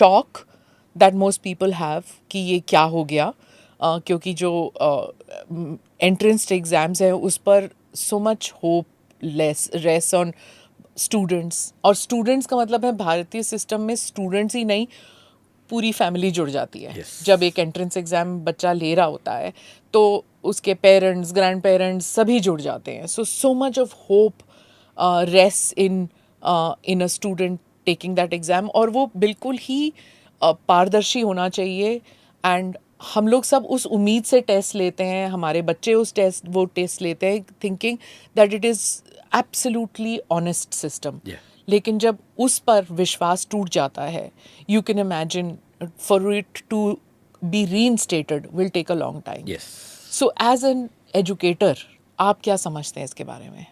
shock that most people have कि ये क्या हो गया, क्योंकि जो एंट्रेंस एग्ज़ाम्स हैं उस पर so much hope less rest on students, और स्टूडेंट्स का मतलब है भारतीय सिस्टम में स्टूडेंट्स ही नहीं, पूरी फैमिली जुड़ जाती है। Yes. जब एक एंट्रेंस एग्ज़ाम बच्चा ले रहा होता है तो उसके पेरेंट्स, ग्रैंड पेरेंट्स सभी जुड़ जाते हैं। So much of hope rest in a student taking that exam, और वो बिल्कुल ही पारदर्शी होना चाहिए। एंड हम लोग सब उस उम्मीद से टेस्ट लेते हैं, हमारे बच्चे वो टेस्ट लेते हैं thinking that it is absolutely honest system. Yeah. लेकिन जब उस पर विश्वास टूट जाता है, you can imagine for it to be reinstated will take a long time. Yes. So as an educator आप क्या समझते हैं इसके बारे में?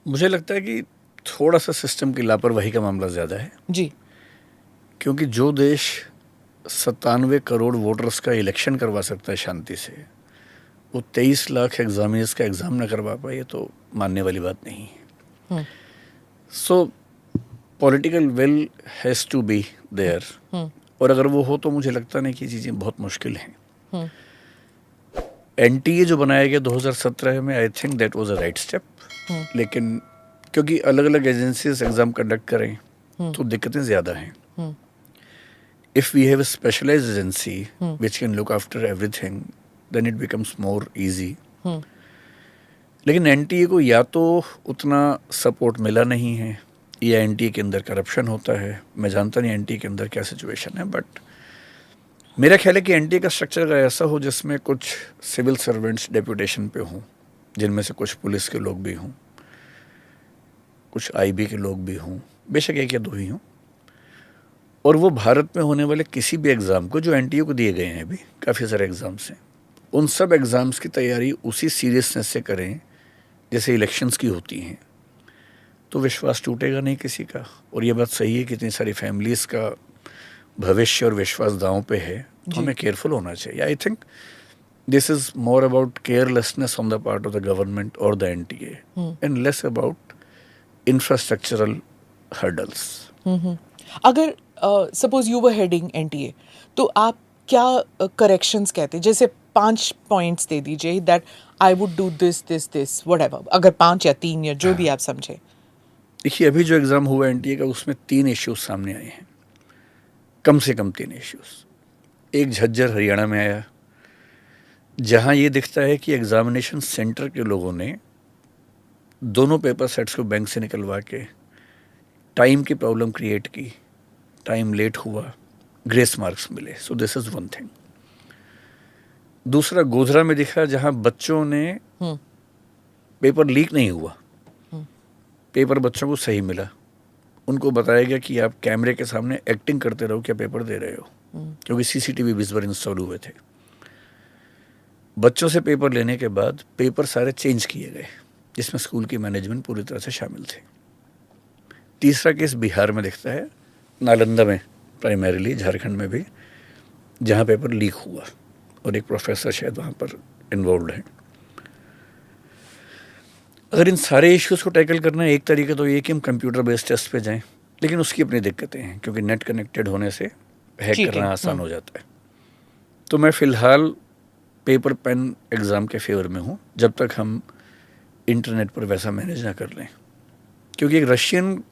मुझे लगता है कि थोड़ा सा सिस्टम की लापरवाही का मामला ज़्यादा है, जी। क्योंकि जो देश 97 करोड़ वोटर्स का इलेक्शन करवा सकता है शांति से, वो 23 लाख एग्जामिनर्स का एग्ज़ाम ना करवा पाए, ये तो मानने वाली बात नहीं है। So political will has to be there, और अगर वो हो तो मुझे लगता नहीं कि चीज़ें बहुत मुश्किल हैं। एनटीए जो बनाया गया 2017 में, I think that was a right step, लेकिन क्योंकि अलग अलग एजेंसीज एग्ज़ाम कंडक्ट करें तो दिक्कतें ज़्यादा हैं। If we have a specialised agency which can look after everything, then it becomes more easy. लेकिन एनटीए को या तो उतना सपोर्ट मिला नहीं है, या एनटीए के अंदर करप्शन होता है। मैं जानता नहीं एनटीए के अंदर क्या सिचुएशन है, बट मेरा ख्याल है कि एनटीए का स्ट्रक्चर अगर ऐसा हो जिसमें कुछ सिविल सर्वेंट्स डेप्यूटेशन पे हों, जिनमें से कुछ पुलिस के लोग भी हों, कुछ आईबी के लोग भी हों, बेशक एक या दो ही हों, और वो भारत में होने वाले किसी भी एग्ज़ाम को, जो एनटीए को दिए गए हैं अभी काफ़ी सारे एग्ज़ाम्स हैं, उन सब एग्ज़ाम्स की तैयारी उसी सीरियसनेस से करें जैसे इलेक्शंस की होती हैं, तो विश्वास टूटेगा नहीं किसी का। और ये बात सही है कि इतनी सारी फैमिलीज़ का भविष्य और विश्वास दांव पे है, तो हमें केयरफुल होना चाहिए। I think this is more about carelessness on the part of the government और the NTA, and less about infrastructural hurdles. अगर suppose you were heading NTA, तो आप क्या करेक्शंस कहते हैं? जैसे 5 पॉइंट्स दे दीजिए that I would do this this this whatever, अगर 5 या 3 या जो भी आप समझे। देखिए, अभी जो एग्ज़ाम हुआ एनटीए का, उसमें 3 इश्यूज सामने आए हैं, कम से कम 3 इश्यूज। एक झज्जर हरियाणा में आया, जहां ये दिखता है कि एग्जामिनेशन सेंटर के लोगों ने दोनों पेपर सेट्स को बैंक से निकलवा के टाइम की प्रॉब्लम क्रिएट की, टाइम लेट हुआ, ग्रेस मार्क्स मिले। So this is one thing. दूसरा गोधरा में दिखा, जहां बच्चों ने पेपर लीक नहीं हुआ, पेपर बच्चों को सही मिला। उनको बताया गया कि आप कैमरे के सामने एक्टिंग करते रहो, क्या पेपर दे रहे हो, क्योंकि सीसीटीवी भी इस बार इंस्टॉल हुए थे। बच्चों से पेपर लेने के बाद पेपर सारे चेंज किए गए, जिसमें स्कूल की मैनेजमेंट पूरी तरह से शामिल थे। तीसरा केस बिहार में दिखता है, नालंदा में, प्राइमरीली झारखंड में भी, जहां पेपर लीक हुआ और एक प्रोफेसर शायद वहां पर इन्वॉल्व है। अगर इन सारे इश्यूज़ को टैकल करना है, एक तरीका तो ये कि हम कंप्यूटर बेस्ड टेस्ट पे जाएं, लेकिन उसकी अपनी दिक्कतें हैं, क्योंकि नेट कनेक्टेड होने से हैक करना आसान हो जाता है। तो मैं फ़िलहाल पेपर पेन एग्ज़ाम के फेवर में हूँ, जब तक हम इंटरनेट पर वैसा मैनेज ना कर लें, क्योंकि एक रशियन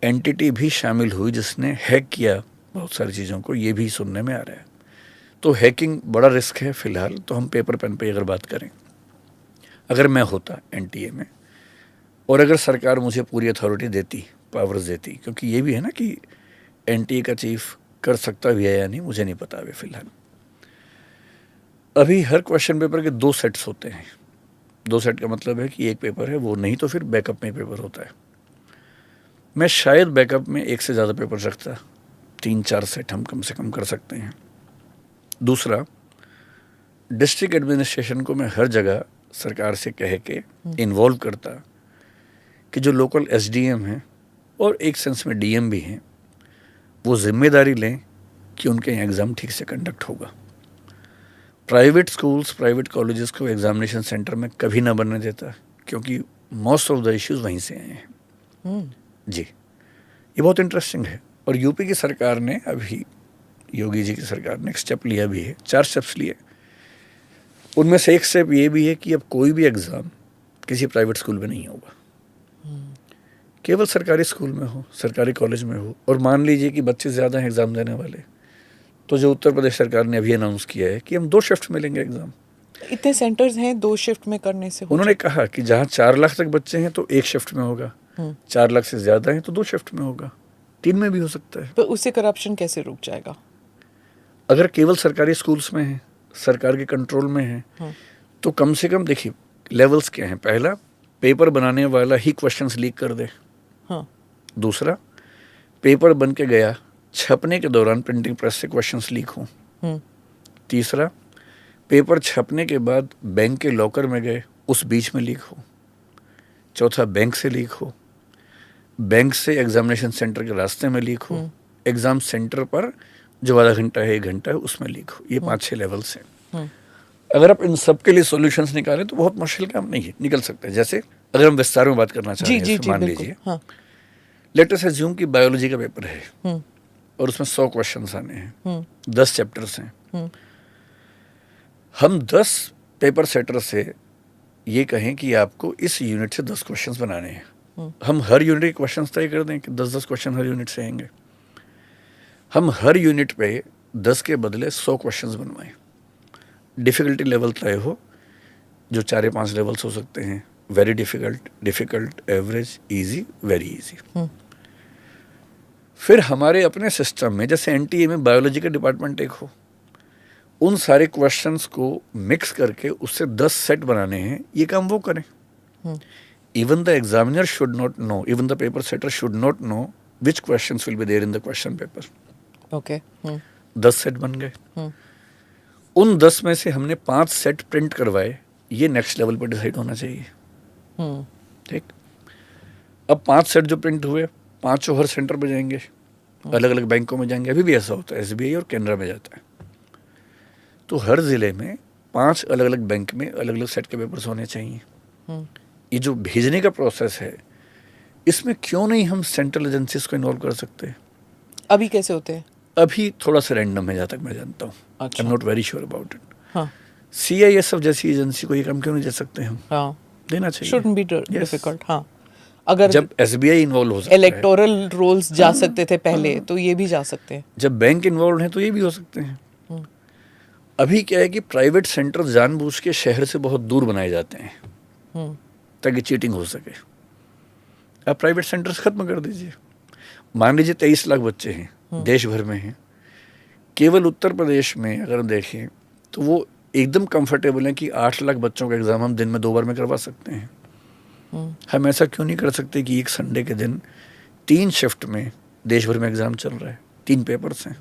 एंटिटी भी शामिल हुई जिसने हैक किया बहुत सारी चीज़ों को, ये भी सुनने में आ रहा है। तो हैकिंग बड़ा रिस्क है फ़िलहाल। तो हम पेपर पेन पे अगर बात करें, अगर मैं होता एनटीए में, और अगर सरकार मुझे पूरी अथॉरिटी देती, पावर्स देती, क्योंकि ये भी है ना कि एनटीए का चीफ कर सकता भी है या नहीं, मुझे नहीं पता अभी फ़िलहाल। अभी हर क्वेश्चन पेपर के 2 सेट्स होते हैं। 2 सेट का मतलब है कि एक पेपर है वो, नहीं तो फिर बैकअप में पेपर होता है। मैं शायद बैकअप में 1 से ज़्यादा पेपर रखता, 3-4 सेट हम कम से कम कर सकते हैं। दूसरा, डिस्ट्रिक्ट एडमिनिस्ट्रेशन को मैं हर जगह सरकार से कह के इन्वॉल्व करता कि जो लोकल एसडीएम हैं और एक सेंस में डीएम भी हैं, वो जिम्मेदारी लें कि उनके यहाँ एग्ज़ाम ठीक से कंडक्ट होगा। प्राइवेट स्कूल्स, प्राइवेट कॉलेजेस को एग्जामिनेशन सेंटर में कभी ना बनने देता, क्योंकि मोस्ट ऑफ द इश्यूज़ वहीं से आए हैं। जी, ये बहुत इंटरेस्टिंग है। और यूपी की सरकार ने अभी, योगी जी की सरकार ने एक स्टेप लिया भी है, 4 स्टेप्स लिए। उनमें से एक स्टेप ये भी है कि अब कोई भी एग्ज़ाम किसी प्राइवेट स्कूल में नहीं होगा, केवल सरकारी स्कूल में हो, सरकारी कॉलेज में हो। और मान लीजिए कि बच्चे ज़्यादा हैं एग्ज़ाम देने वाले, तो जो उत्तर प्रदेश सरकार ने अभी अनाउंस किया है कि हम 2 शिफ्ट में लेंगे एग्ज़ाम। इतने सेंटर्स हैं, 2 शिफ्ट में करने से उन्होंने कहा कि जहाँ 4 लाख तक बच्चे हैं तो 1 शिफ्ट में होगा, 4 लाख से ज़्यादा हैं तो 2 शिफ्ट में होगा, 3 में भी हो सकता है। तो उससे करप्शन कैसे रुक जाएगा? अगर केवल सरकारी स्कूल्स में है, सरकार के कंट्रोल में है, तो कम से कम देखिए लेवल्स क्या हैं। पहला, पेपर बनाने वाला ही क्वेश्चंस लीक कर दे। हाँ। दूसरा, पेपर बन के गया, छपने के दौरान प्रिंटिंग प्रेस से क्वेश्चंस लीक हों। तीसरा, पेपर छपने के बाद बैंक के लॉकर में गए, उस बीच में लीक हो। चौथा, बैंक से लीक हो, बैंक से एग्जामिनेशन सेंटर के रास्ते में लीक हो, एग्जाम सेंटर पर जो आधा घंटा है 1 घंटा है उसमें लीक हो। ये 5-6 लेवल्स हैं। अगर आप इन सब के लिए सॉल्यूशंस निकालें तो बहुत मुश्किल काम नहीं है, निकल सकता है। जैसे अगर हम विस्तार में बात करना चाह रहे हैं, मान लीजिए लेट अस अज्यूम कि बायोलॉजी का पेपर है और उसमें 100 क्वेश्चंस आने हैं, 10 चैप्टर्स हैं। हम 10 पेपर सेटर से ये कहें कि आपको इस यूनिट से 10 क्वेश्चंस बनाने हैं। हम हर यूनिट के क्वेश्चंस तय कर दें कि 10-10 क्वेश्चन हर यूनिट से आएंगे। हम हर यूनिट पे 10 के बदले 100 क्वेश्चंस बनवाएं। डिफ़िकल्टी लेवल तय हो, जो 4 या 5 लेवल्स हो सकते हैं, very difficult, difficult, average, easy, very easy. फिर हमारे अपने सिस्टम में जैसे एनटीए में बायोलॉजी का डिपार्टमेंट एक हो, उन सारे क्वेश्चंस को मिक्स करके उससे 10 सेट बनाने हैं, ये काम वो करें। Even the examiner should not know, even the paper setter should not know which questions will be there in the question paper. Okay. 10 set बन गए। उन 10 में से हमने 5 सेट प्रिंट करवाए, ये नेक्स्ट लेवल पर डिसाइड होना चाहिए। ठीक। अब 5 सेट जो प्रिंट हुए, 5 हर सेंटर पे जाएंगे, अलग अलग बैंकों में जाएंगे। अभी भी ऐसा होता है, एसबीआई और कैनरा में जाता है। तो हर जिले में 5 अलग अलग बैंक में अलग अलग सेट के पेपर्स होने चाहिए। ये जो भेजने का प्रोसेस है, इसमें क्यों नहीं हम सेंट्रल एजेंसीज को इन्वॉल्व कर सकते? अभी कैसे होते हैं? अभी थोड़ा सा रैंडम है जहाँ तक मैं जानता हूँ। I am not very sure about it. हाँ। CISF जैसी एजेंसी को ये काम क्यों नहीं दे सकते हम? हाँ। देना चाहिए। Shouldn't be difficult। हाँ। अगर जब SBI इन्वॉल्व हो सकता है, इलेक्टोरल रोल्स जा सकते थे पहले, तो ये भी जा सकते हैं। जब बैंक इन्वॉल्व हैं तो ये भी हो सकते हैं। अभी क्या है कि प्राइवेट सेंटर जानबूझ के शहर से बहुत दूर बनाए जाते हैं ताकि चीटिंग हो सके। आप प्राइवेट सेंटर्स खत्म कर दीजिए। मान लीजिए 23 लाख बच्चे हैं, देश भर में हैं। केवल उत्तर प्रदेश में अगर देखें तो वो एकदम कंफर्टेबल है कि 8 लाख बच्चों का एग्ज़ाम हम दिन में 2 बार में करवा सकते हैं। हम ऐसा क्यों नहीं कर सकते कि एक संडे के दिन 3 शिफ्ट में देश भर में एग्ज़ाम चल रहा है, 3 पेपर्स हैं,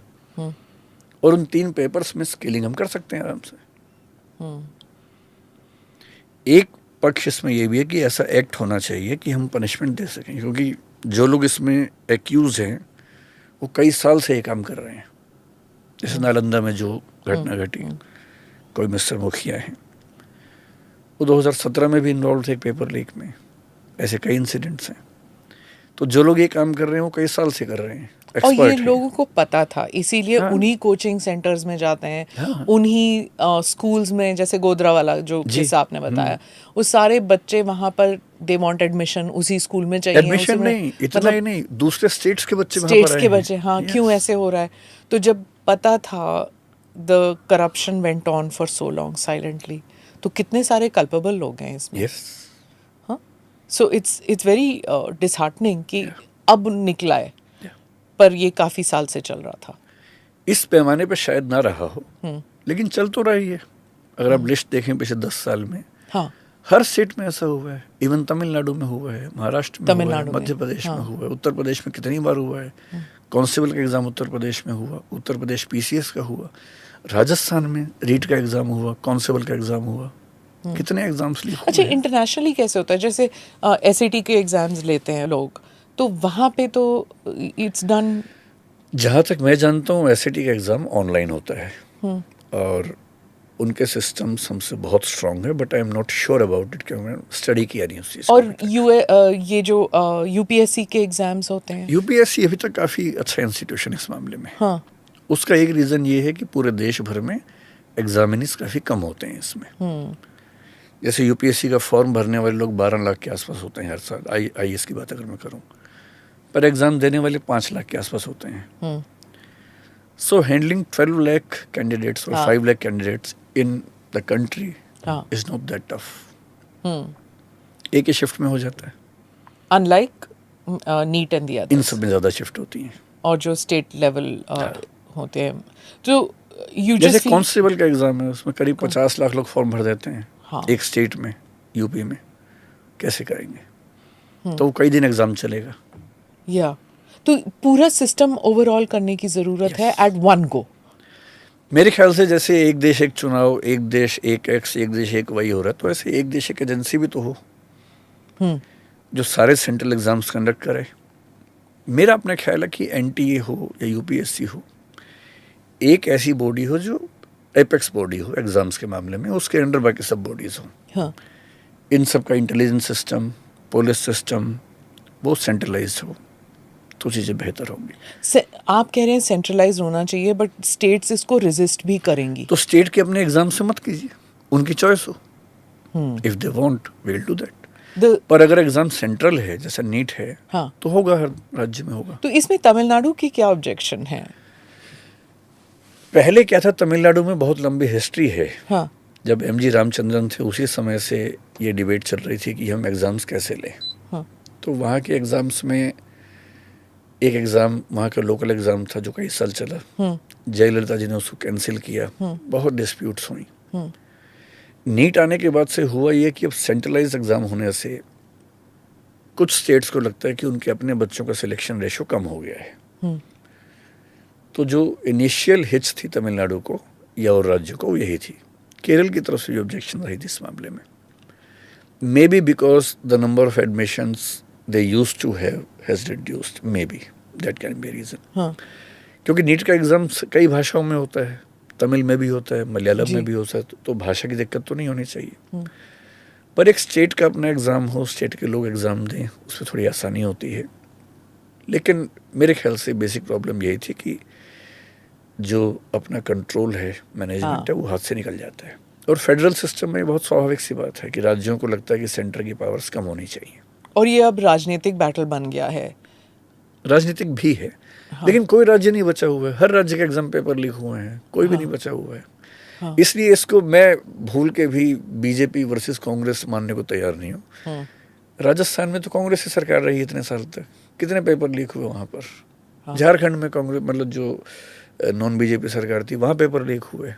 और उन 3 पेपर्स में स्किलिंग हम कर सकते हैं आराम से। एक पक्ष इसमें यह भी है कि ऐसा एक्ट होना चाहिए कि हम पनिशमेंट दे सकें, क्योंकि जो लोग इसमें एक्यूज हैं वो कई साल से ये काम कर रहे हैं। जैसे नालंदा में जो घटना घटी, कोई मिस्टर मुखिया है, वो 2017 में भी इन्वॉल्व थे एक पेपर लीक में। ऐसे कई इंसिडेंट्स हैं। तो जो लोग ये काम कर रहे हैं वो कई साल से कर रहे हैं, और ये हैं। लोगों को पता था, इसीलिए उन्हीं कोचिंग सेंटर्स में जाते हैं, उन्हीं स्कूल्स में, जैसे गोदरा वाला जो किस्सा आपने बताया, वो सारे बच्चे वहाँ पर दे वांट एडमिशन, उसी स्कूल में चाहिए। एडमिशन नहीं, इतना ही नहीं, दूसरे स्टेट्स के बच्चे वहाँ पर स्टेट्स के बच्चे, हाँ, क्यों ऐसे हो रहा है? तो जब पता था, the corruption went on for so long silently, तो कितने सारे कल्पेबल लोग हैं इसमें। यस। हाँ, सो इट्स वेरी डिसहार्टनिंग कि अब निकला है, पर ये काफी साल से चल रहा था। इस पैमाने पे शायद ना रहा हो, लेकिन चल तो रही है। अगर आप लिस्ट देखें पिछले 10 साल में, हाँ, हर स्टेट में ऐसा हुआ है। इवन तमिलनाडु में हुआ है, महाराष्ट्र में हुआ है, मध्य प्रदेश में हुआ है, उत्तर प्रदेश में कितनी बार हुआ है। कांस्टेबल का एग्जाम उत्तर प्रदेश में हुआ, उत्तर प्रदेश PCS का हुआ, राजस्थान में रीट का एग्जाम हुआ, कांस्टेबल का एग्जाम हुआ, कितने एग्जाम्स लीक हुए। अच्छा, इंटरनेशनली कैसे होता है? जैसे SAT के एग्जाम्स लेते हैं लोग, तो वहाँ पे तो इट्स डन। जहाँ तक मैं जानता हूँ SAT का एग्ज़ाम ऑनलाइन होता है, और उनके सिस्टम्स हमसे बहुत स्ट्रांग है, but I am not sure about it, क्योंकि मैंने स्टडी किया नहीं उस चीज़ और ये जो यूपीएससी के एग्जाम्स होते हैं, यूपीएससी अभी तक काफ़ी अच्छा इंस्टीट्यूशन है इस मामले में। हाँ, उसका एक रीज़न ये है कि पूरे देश भर में एग्जामिनीज काफ़ी कम होते हैं इसमें। जैसे यूपीएससी का फॉर्म भरने वाले लोग 12 लाख के आसपास होते हैं हर साल, आईएएस की बात अगर मैं करूँ, पर एग्ज़ाम देने वाले 5 लाख के आसपास होते हैं। सो हैंडलिंग 12 लाख कैंडिडेट्स और 5 lakh candidates in the country is not that tough. एक ही शिफ्ट में हो जाता है, unlike NEET and the others. इन सब में ज़्यादा शिफ्ट होती हैं। और जो स्टेट लेवल होते हैं, तो यू जैसे जस्ट कांस्टेबल का एग्ज़ाम है, उसमें करीब 50 लाख लोग फॉर्म भर देते हैं। हाँ। एक स्टेट में, यूपी में कैसे करेंगे? तो कई दिन एग्ज़ाम चलेगा। या तो पूरा सिस्टम ओवरऑल करने की ज़रूरत है एट वन गो। मेरे ख्याल से जैसे एक देश एक चुनाव, एक देश एक एक्स, एक देश एक वाई हो रहा है, तो ऐसे एक देश एक एजेंसी भी तो हो जो सारे सेंट्रल एग्जाम्स कंडक्ट करे। मेरा अपना ख्याल है कि एनटीए हो या यूपीएससी हो, एक ऐसी बॉडी हो जो एपेक्स बॉडी हो एग्जाम्स के मामले में, उसके अंडर बाकी सब बॉडीज हों। हाँ। इन सब का इंटेलिजेंस सिस्टम, पुलिस सिस्टम वो सेंट्रलाइज हो तो चीज़ें बेहतर होंगी। आप कह रहे हैं सेंट्रलाइज होना चाहिए, बट स्टेट्स इसको रेजिस्ट भी करेंगी। तो स्टेट के अपने एग्जाम से मत कीजिए, उनकी चॉइस हो। If they want we will do that. पर अगर एग्जाम सेंट्रल है जैसे नीट है, हाँ, तो होगा, हर राज्य में होगा। तो इसमें तमिलनाडु की क्या ऑब्जेक्शन है? पहले क्या था, तमिलनाडु में बहुत लंबी हिस्ट्री है। हाँ। जब एमजी रामचंद्रन थे उसी समय से ये डिबेट चल रही थी कि हम एग्जाम्स कैसे लें। हाँ। तो वहाँ के एग्जाम्स में एक एग्ज़ाम वहाँ का लोकल एग्ज़ाम था जो कई साल चला। जयललिता जी ने उसको कैंसिल किया, बहुत डिस्प्यूट्स हुई। नीट आने के बाद से हुआ ये कि अब सेंट्रलाइज एग्ज़ाम होने से कुछ स्टेट्स को लगता है कि उनके अपने बच्चों का सिलेक्शन रेशो कम हो गया है। तो जो इनिशियल हिच थी तमिलनाडु को या और राज्य को, वो यही थी। केरल की तरफ से भी ऑब्जेक्शन रही थी इस मामले में, may be because the number of admissions they used to have has reduced, maybe that can be a reason। हाँ। क्योंकि नीट का एग्जाम कई भाषाओं में होता है, तमिल में भी होता है, मलयालम में भी होता है, तो भाषा की दिक्कत तो नहीं होनी चाहिए। पर एक स्टेट का अपना एग्ज़ाम हो, स्टेट के लोग एग्ज़ाम दें, उसमें थोड़ी आसानी होती है। लेकिन मेरे ख्याल से बेसिक प्रॉब्लम यही थी कि जो अपना कंट्रोल है, मैनेजमेंट है, वो हाथ से निकल जाता है। और फेडरल सिस्टम में बहुत स्वाभाविक सी बात है कि राज्यों को लगता है कि सेंटर की पावर्स कम होनी चाहिए। और ये अब राजनीतिक बैटल बन गया है। राजनीतिक भी है। हाँ। लेकिन कोई राज्य नहीं बचा हुआ है, हर राज्य के एग्जाम पेपर लीक हुए हैं, कोई भी नहीं बचा हुआ है। हाँ। इसलिए इसको मैं भूल के भी बीजेपी वर्सेस कांग्रेस मानने को तैयार नहीं हूँ। राजस्थान में तो कांग्रेस की सरकार रही इतने साल तक, कितने पेपर लीक हुए वहाँ पर। हाँ। झारखंड में कांग्रेस, मतलब जो नॉन बीजेपी सरकार थी, वहाँ पेपर लीक हुए।